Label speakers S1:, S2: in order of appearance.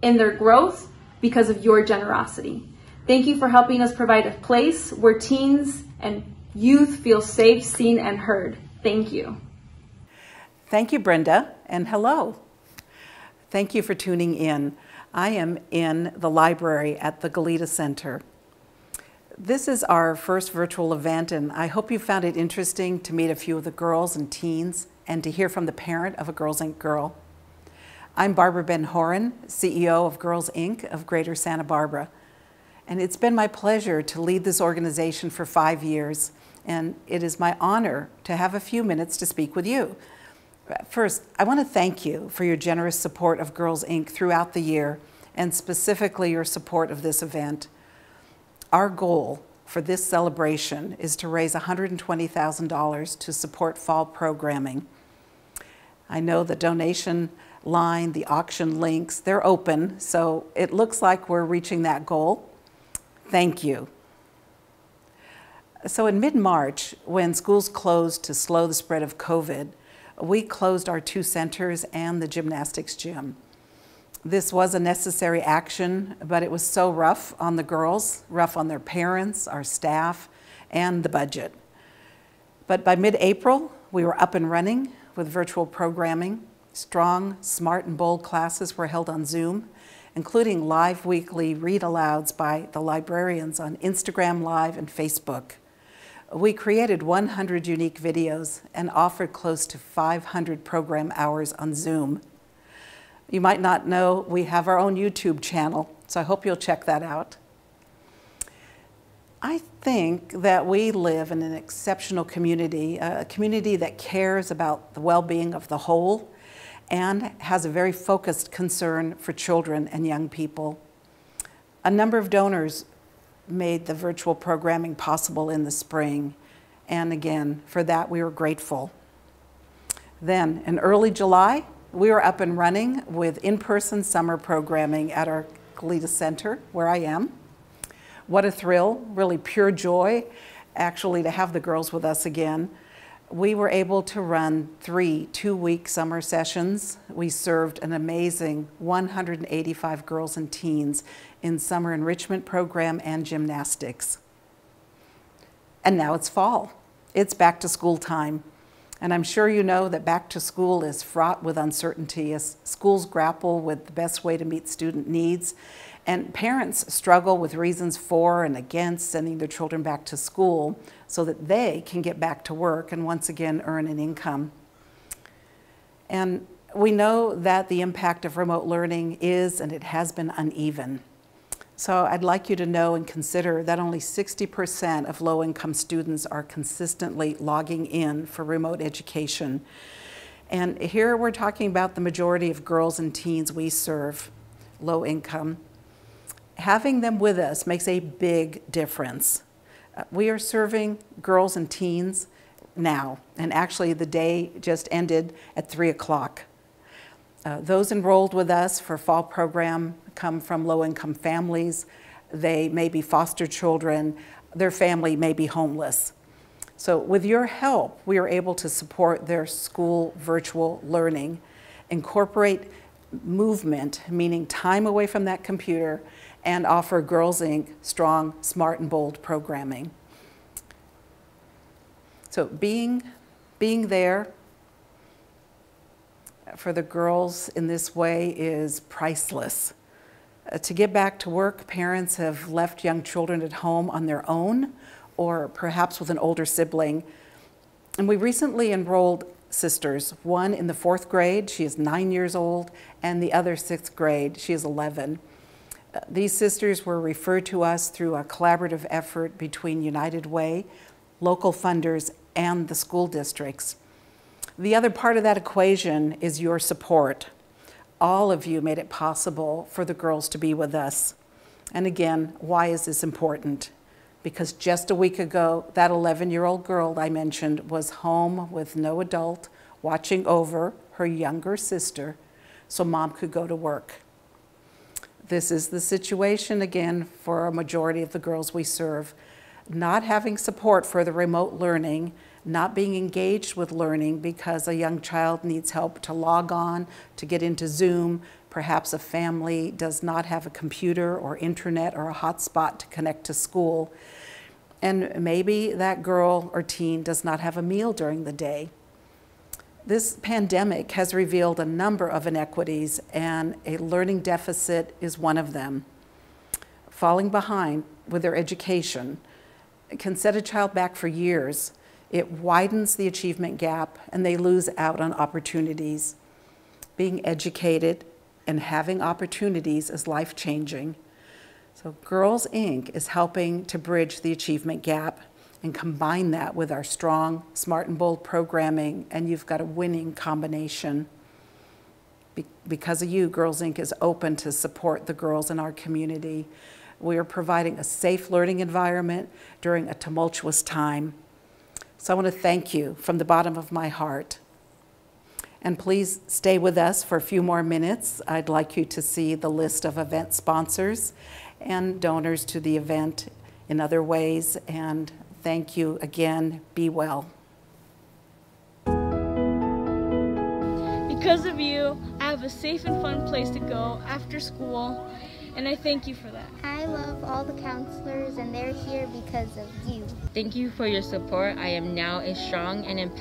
S1: in their growth because of your generosity. Thank you for helping us provide a place where teens and youth feel safe, seen, and heard. Thank you.
S2: Thank you, Brenda, and hello. Thank you for tuning in. I am in the library at the Goleta Center. This is our first virtual event, and I hope you found it interesting to meet a few of the girls and teens and to hear from the parent of a Girls Inc. girl. I'm Barbara Ben-Horan, CEO of Girls Inc. of Greater Santa Barbara. And it's been my pleasure to lead this organization for 5 years, and it is my honor to have a few minutes to speak with you. First, I want to thank you for your generous support of Girls Inc. throughout the year, and specifically your support of this event. Our goal for this celebration is to raise $120,000 to support fall programming. I know the donation line, the auction links, they're open, so it looks like we're reaching that goal. Thank you. So in mid-March, when schools closed to slow the spread of COVID, we closed our 2 centers and the gymnastics gym. This was a necessary action, but it was so rough on the girls, rough on their parents, our staff, and the budget. But by mid-April, we were up and running with virtual programming. Strong, smart, and bold classes were held on Zoom, including live weekly read-alouds by the librarians on Instagram Live and Facebook. We created 100 unique videos and offered close to 500 program hours on Zoom. You might not know we have our own YouTube channel, so I hope you'll check that out. I think that we live in an exceptional community, a community that cares about the well-being of the whole and has a very focused concern for children and young people. A number of donors made the virtual programming possible in the spring, and again, for that we were grateful. Then, in early July, we were up and running with in-person summer programming at our Goleta Center, where I am. What a thrill, really pure joy, actually, to have the girls with us again. We were able to run 3 two-week summer sessions. We served an amazing 185 girls and teens in summer enrichment program and gymnastics. And now it's fall. It's back to school time. And I'm sure you know that back to school is fraught with uncertainty as schools grapple with the best way to meet student needs. And parents struggle with reasons for and against sending their children back to school so that they can get back to work and once again earn an income. And we know that the impact of remote learning is and it has been uneven. So I'd like you to know and consider that only 60% of low-income students are consistently logging in for remote education. And here we're talking about the majority of girls and teens we serve, low income. Having them with us makes a big difference. We are serving girls and teens now, and actually the day just ended at 3 o'clock. Those enrolled with us for fall program come from low-income families. They may be foster children. Their family may be homeless. So with your help, we are able to support their school virtual learning, incorporate movement, meaning time away from that computer, and offer Girls Inc. strong, smart, and bold programming. So being there for the girls in this way is priceless. To get back to work, parents have left young children at home on their own or perhaps with an older sibling. And we recently enrolled sisters, one in the 4th grade, she is 9 years old, and the other 6th grade, she is 11. These sisters were referred to us through a collaborative effort between United Way, local funders, and the school districts. The other part of that equation is your support. All of you made it possible for the girls to be with us. And again, why is this important? Because just a week ago, that 11-year-old girl I mentioned was home with no adult watching over her younger sister so mom could go to work. This is the situation, again, for a majority of the girls we serve. Not having support for the remote learning, not being engaged with learning because a young child needs help to log on, to get into Zoom, Perhaps a family does not have a computer or internet or a hotspot to connect to school. And maybe that girl or teen does not have a meal during the day. This pandemic has revealed a number of inequities, and a learning deficit is one of them. Falling behind with their education can set a child back for years. It widens the achievement gap, and they lose out on opportunities. Being educated and having opportunities is life-changing. So Girls Inc. is helping to bridge the achievement gap and combine that with our strong, smart and bold programming, and you've got a winning combination. Because of you, Girls Inc. is open to support the girls in our community. We are providing a safe learning environment during a tumultuous time. So I want to thank you from the bottom of my heart. And please stay with us for a few more minutes. I'd like you to see the list of event sponsors and donors to the event in other ways. And thank you again. Be well.
S3: Because of you, I have a safe and fun place to go after school, and I thank you for that.
S4: I love all the counselors, and they're here because of you.
S5: Thank you for your support. I am now a strong and empowered